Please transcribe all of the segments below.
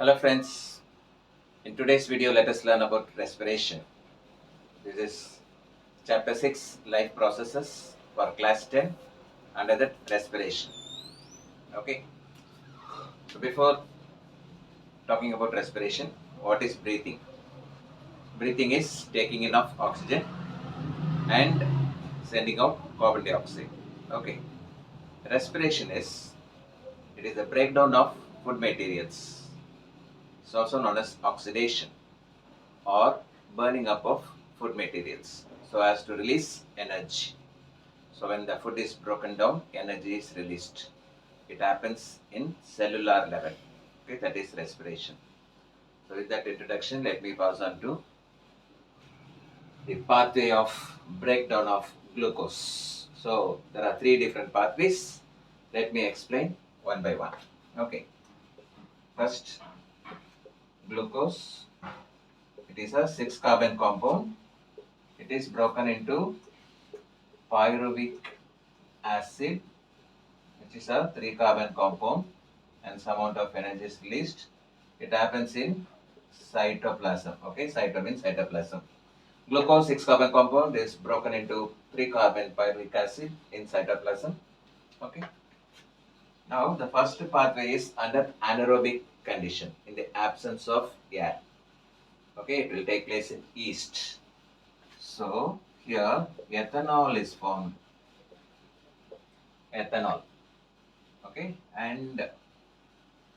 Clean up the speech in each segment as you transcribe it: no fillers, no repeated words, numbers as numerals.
Hello friends, in today's video let us learn about respiration. This is chapter 6 life processes for class 10 under that respiration. Okay, so before talking about respiration, what is breathing? Breathing is taking enough oxygen and sending out carbon dioxide. Okay, respiration is it is the breakdown of food materials. It's also known as oxidation or burning up of food materials so as to release energy. So when the food is broken down, energy is released. It happens in cellular level. Okay, that is respiration. So with that introduction, let me pass on to the pathway of breakdown of glucose. So there are three different pathways. Let me explain one by one. Okay. First, glucose. It is a 6-carbon compound. It is broken into pyruvic acid, which is a 3-carbon compound, and some amount of energy is released. It happens in cytoplasm. Okay, cyto means cytoplasm. Glucose 6-carbon compound is broken into 3-carbon pyruvic acid in cytoplasm. Okay. Now the first pathway is under anaerobic condition in the absence of air. Okay, it will take place in yeast. So here ethanol is formed. Ethanol. Okay, and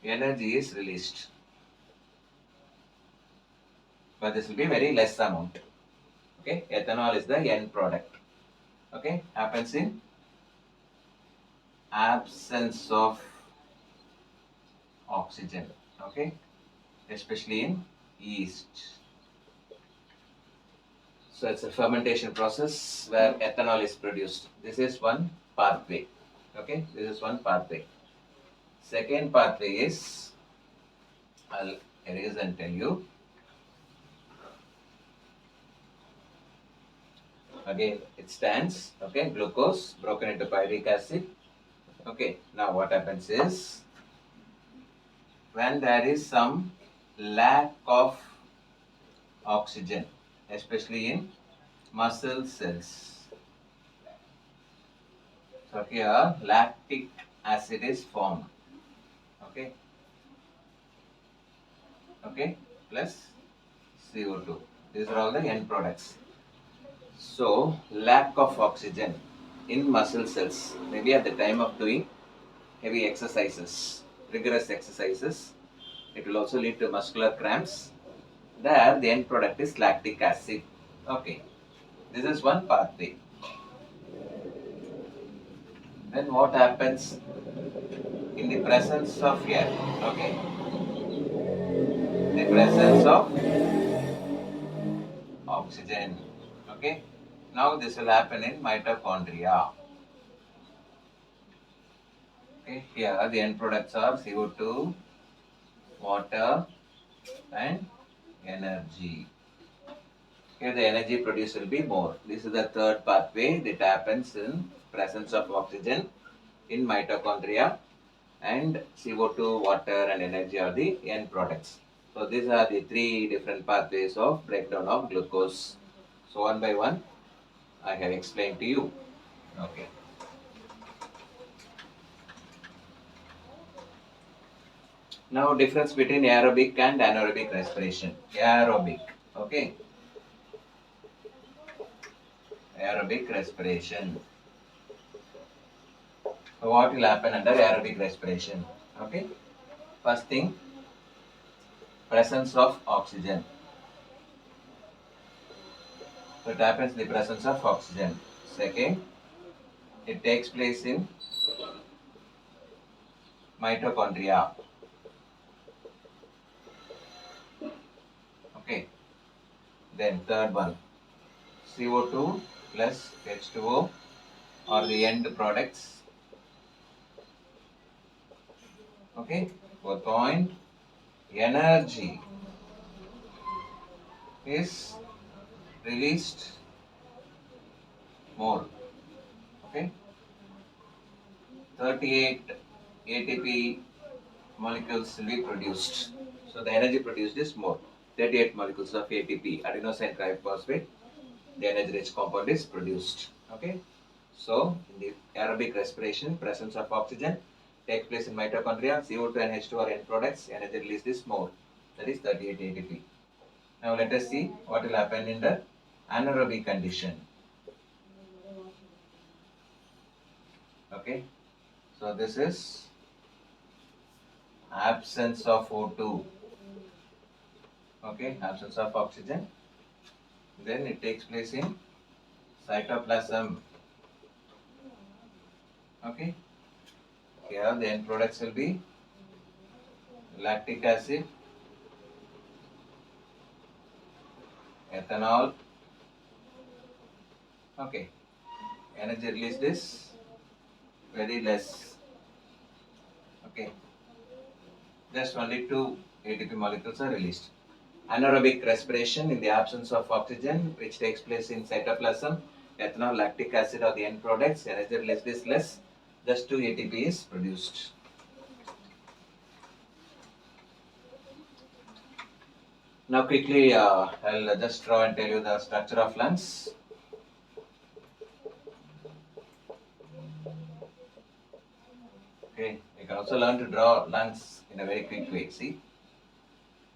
energy is released, but this will be very less amount. Okay, ethanol is the end product. Okay, happens in absence of oxygen. Okay, especially in yeast. So it's a fermentation process where ethanol is produced. This is one pathway. Okay, this is one pathway. Second pathway is, I'll erase and tell you. Again, it stands. Okay, glucose broken into pyruvic acid. Okay, now what happens is when there is some lack of oxygen, especially in muscle cells. So here lactic acid is formed. Okay, okay, plus CO2. These are all the end products. So lack of oxygen in muscle cells, maybe at the time of doing heavy exercises, rigorous exercises, it will also lead to muscular cramps. There, the end product is lactic acid. Okay, this is one pathway. Then what happens in the presence of air? Okay, the presence of oxygen. Okay, now this will happen in mitochondria. Okay, here the end products are CO2, water, and energy. Here the energy produced will be more. This is the third pathway that happens in presence of oxygen in mitochondria, and CO2, water and energy are the end products. So these are the three different pathways of breakdown of glucose. So one by one I have explained to you. Okay. Now difference between aerobic and anaerobic respiration. Aerobic. Okay. Aerobic respiration. So what will happen under aerobic respiration? Okay. First thing, presence of oxygen. So it happens in the presence of oxygen. Second, it takes place in mitochondria. Okay. Then third one, CO2 plus H2O are the end products. Okay. Fourth point, energy is released more. Okay. 38 ATP molecules will be produced. So So the energy produced is more. 38 molecules of ATP, adenosine triphosphate, the energy-rich compound is produced. Okay. So in the aerobic respiration, presence of oxygen takes place in mitochondria. CO2 and H2 are end products. Energy released is more. That is 38 ATP. Now let us see what will happen in the anaerobic condition. Okay. So this is absence of O2. Okay, absence of oxygen. Then it takes place in cytoplasm. Okay, here the end products will be lactic acid, ethanol. Okay, energy released is very less. Okay, just only 2 ATP molecules are released. Anaerobic respiration in the absence of oxygen, which takes place in cytoplasm, ethanol, lactic acid are the end products. Energy released is less. Just 2 ATP is produced. Now quickly I'll just draw and tell you the structure of lungs. Okay, you can also learn to draw lungs in a very quick way. See,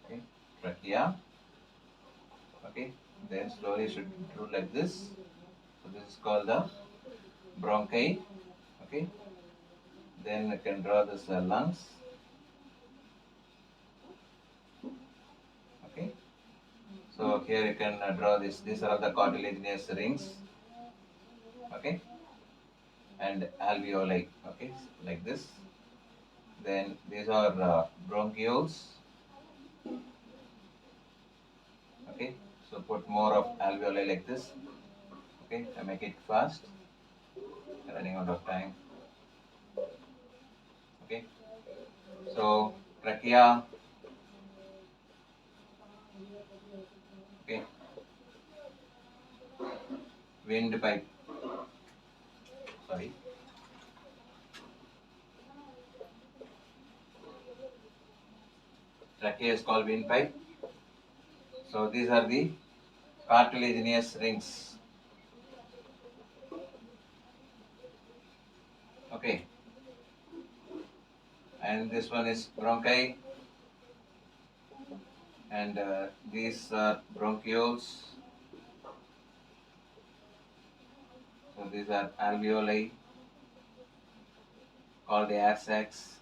okay, trachea. Okay, then slowly should do like this. So this is called the bronchi. Okay, then you can draw this lungs. Okay, so here you can draw this. These are the cartilaginous rings. Okay, and alveoli. Okay, like this. Then these are bronchioles. Okay, so put more of alveoli like this. Okay, I make it fast. Running out of time. Okay, so trachea. Okay, windpipe. Sorry. Trachea is called windpipe. So these are the cartilaginous rings. Okay, and this one is bronchi, and these are bronchioles. So these are alveoli called the air sacs.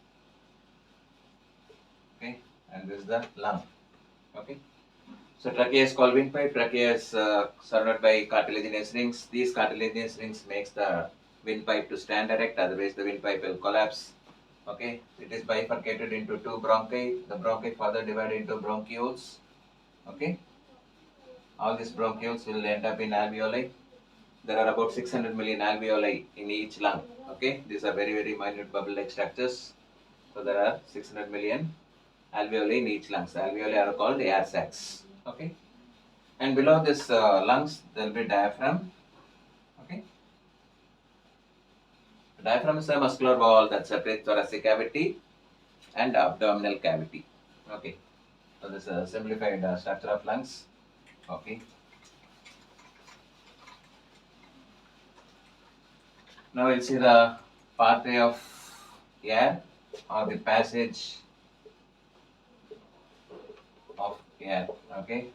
Okay, and this is the lung. Okay, so trachea is called windpipe. Trachea is surrounded by cartilaginous rings. These cartilaginous rings makes the windpipe to stand erect, otherwise the windpipe will collapse. Okay, it is bifurcated into 2 bronchi. The bronchi further divided into bronchioles. Okay, all these bronchioles will end up in alveoli. There are about 600 million alveoli in each lung. Okay, these are very minute bubble-like structures. So there are 600 million alveoli in each lungs. Alveoli are called air sacs. Okay, and below this lungs there will be diaphragm. Okay, the diaphragm is a muscular wall that separates thoracic cavity and abdominal cavity. Okay, so this is a simplified structure of lungs. Okay, now we'll see the pathway of air or the passage of air. Okay,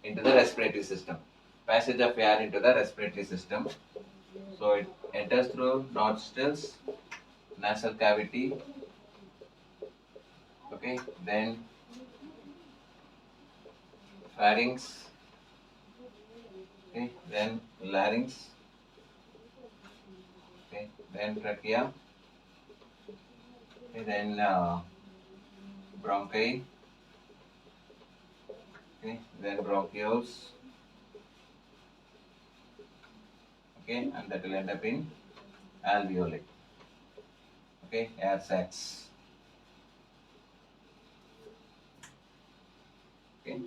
into the respiratory system. Passage of air into the respiratory system. So it enters through nostrils, nasal cavity. Okay, then pharynx. Okay, then larynx. Okay, then trachea. Okay, then bronchi. Okay, then bronchioles. Okay, and that will end up in alveoli. Okay, air sacs. Okay,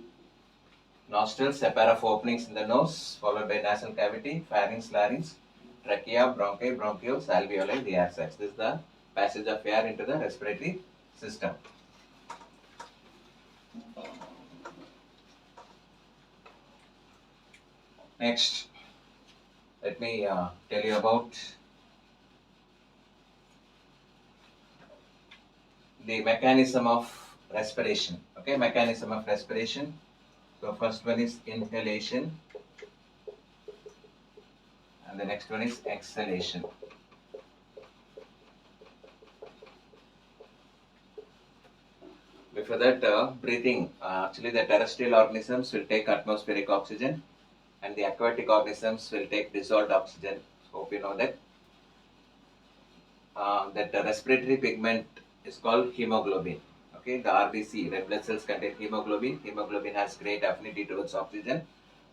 nostrils, a pair of openings in the nose, followed by nasal cavity, pharynx, larynx, trachea, bronchi, bronchioles, alveoli, the air sacs. This is the passage of air into the respiratory system. Next, let me tell you about the mechanism of respiration. Okay, mechanism of respiration. So first one is inhalation, and the next one is exhalation. Before that, breathing. Actually, the terrestrial organisms will take atmospheric oxygen, and the aquatic organisms will take dissolved oxygen. Hope you know that. That the respiratory pigment is called hemoglobin. Okay, the RBC, red blood cells, contain hemoglobin. Hemoglobin has great affinity towards oxygen,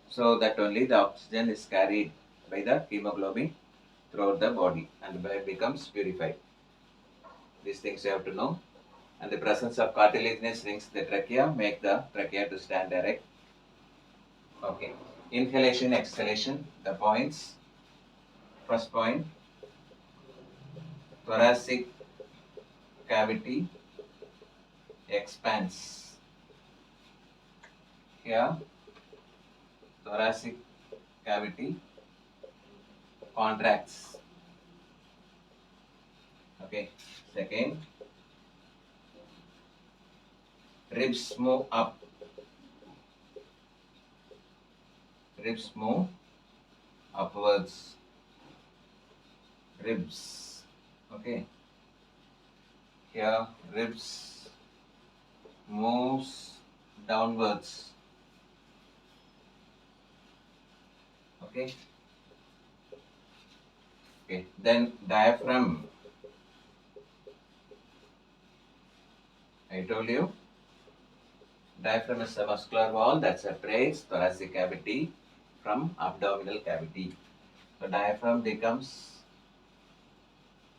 so that only the oxygen is carried by the hemoglobin throughout the body, and the blood becomes purified. These things you have to know. And the presence of cartilaginous rings in the trachea make the trachea to stand erect. Okay. Inhalation, exhalation, the points. First point, thoracic cavity expands. Here, thoracic cavity contracts. Okay. Second, ribs move up. Ribs move upwards. Ribs. Okay. Here, ribs moves downwards. Okay. Okay. Then diaphragm. I told you, diaphragm is a muscular wall that separates thoracic cavity from abdominal cavity. So diaphragm becomes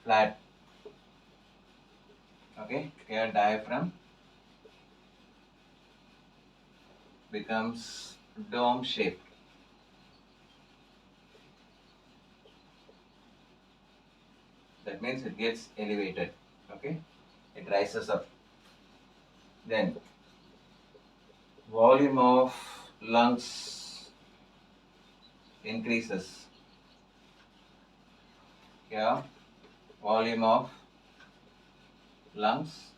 flat. Okay, here diaphragm becomes dome shaped. That means it gets elevated. Okay, it rises up. Then volume of lungs increases. Here volume of lungs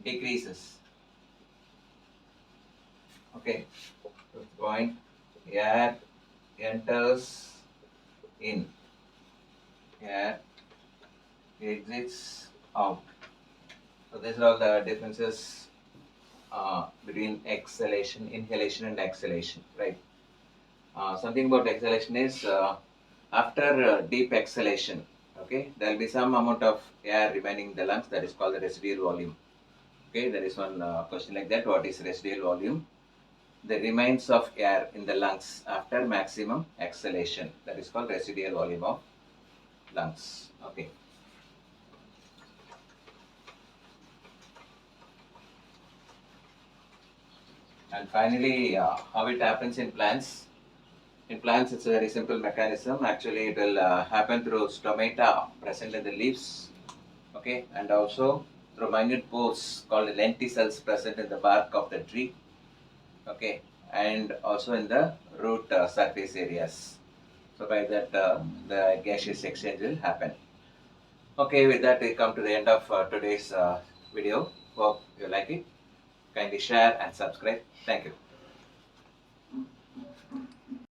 decreases. Okay, fifth point, air enters in, air exits out. So these are all the differences between exhalation, inhalation, and exhalation, right? Something about exhalation is after deep exhalation, okay, there will be some amount of air remaining in the lungs, that is called the residual volume. Okay, there is one question like that. What is residual volume? The remains of air in the lungs after maximum exhalation, that is called residual volume of lungs. Okay. And finally, how it happens in plants. In plants, it's a very simple mechanism. Actually, it will happen through stomata present in the leaves, okay, and also through minute pores called lenticels present in the bark of the tree, okay, and also in the root surface areas. So by that, the gaseous exchange will happen. Okay, with that, we come to the end of today's video. Hope you like it. Kindly share and subscribe. Thank you.